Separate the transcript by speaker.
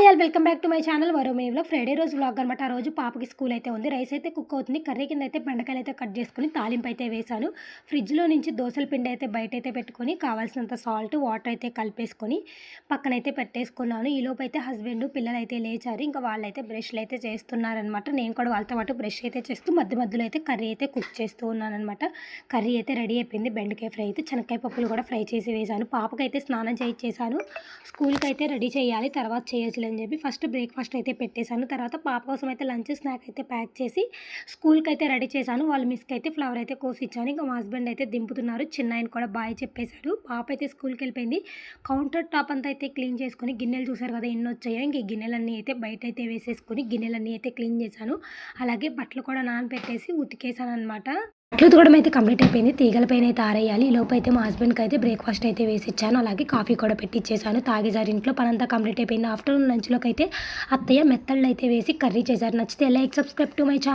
Speaker 1: Hi all welcome back to my channel వరో మే vlog. Friday రోజు వ్లాగ్ అనమాట. ఆ రోజు పాపకి స్కూల్ అయితే ఉంది. రైస్ అయితే కుక్ అవుతుంది. కర్రీ కింద అయితే బెండకాయలు అయితే కట్ చేసుకొని తాలింపు అయితే వేశాను. ఫ్రిడ్జ్లో నుంచి దోసల పిండి అయితే బయట అయితే పెట్టుకొని కావాల్సినంత సాల్ట్ వాటర్ అయితే కలిపేసుకొని పక్కనైతే పెట్టేసుకున్నాను. ఈలోపు అయితే హస్బెండ్ పిల్లలు అయితే లేచారు. ఇంకా వాళ్ళైతే బ్రష్లు అయితే చేస్తున్నారనమాట. నేను కూడా వాళ్ళతో పాటు బ్రష్ అయితే చేస్తూ మధ్యలో అయితే కర్రీ అయితే కుక్ చేస్తూ ఉన్నానమాట. కర్రీ అయితే రెడీ అయిపోయింది. బెండకాయ ఫ్రై అయితే శనక్కాయ పప్పులు కూడా ఫ్రై చేసి వేశాను. పాపకైతే స్నానం చేయించేసాను. స్కూల్కి అయితే రెడీ చేయాలి, తర్వాత చేయొచ్చులే అని చెప్పి ఫస్ట్ బ్రేక్ఫాస్ట్ అయితే పెట్టేశాను. తర్వాత పాప కోసం అయితే లంచ్ స్నాక్ అయితే ప్యాక్ చేసి స్కూల్కి అయితే రెడీ చేశాను. వాళ్ళ మిస్కి అయితే ఫ్లవర్ అయితే కోసి ఇచ్చాను. ఇంకా మా హస్బెండ్ అయితే దింపుతున్నారు. చిన్న ఆయన కూడా బాయ్ చెప్పేశాడు. పాప అయితే స్కూల్కి వెళ్ళిపోయింది. కౌంటర్ టాప్ అంతా అయితే క్లీన్ చేసుకొని గిన్నెలు చూసారు కదా ఎన్ని వచ్చాయో, ఇంక గిన్నెలన్నీ అయితే బయట అయితే వేసేసుకొని గిన్నెలన్నీ అయితే క్లీన్ చేశాను. అలాగే బట్టలు కూడా నానబెట్టేసి ఉతికేసాను అనమాట. బట్టలు ఉతకడం అయితే కంప్లీట్ అయిపోయింది. తీగల పైన అయితే ఆరేయాలి. ఈ లోపు అయితే మా హస్బెండ్కి అయితే బ్రేక్ఫాస్ట్ అయితే వేసి ఇచ్చాను. అలాగే కాఫీ కూడా పెట్టిచ్చేసాను. తాగేసారి ఇంట్లో పనంతా కంప్లీట్ అయిపోయింది. ఆఫ్టర్నూన్ లంచ్లోకి అయితే అత్తయ్య మెత్తళ్ళు అయితే వేసి కర్రీ చేశారు. నచ్చితే like subscribe to my channel.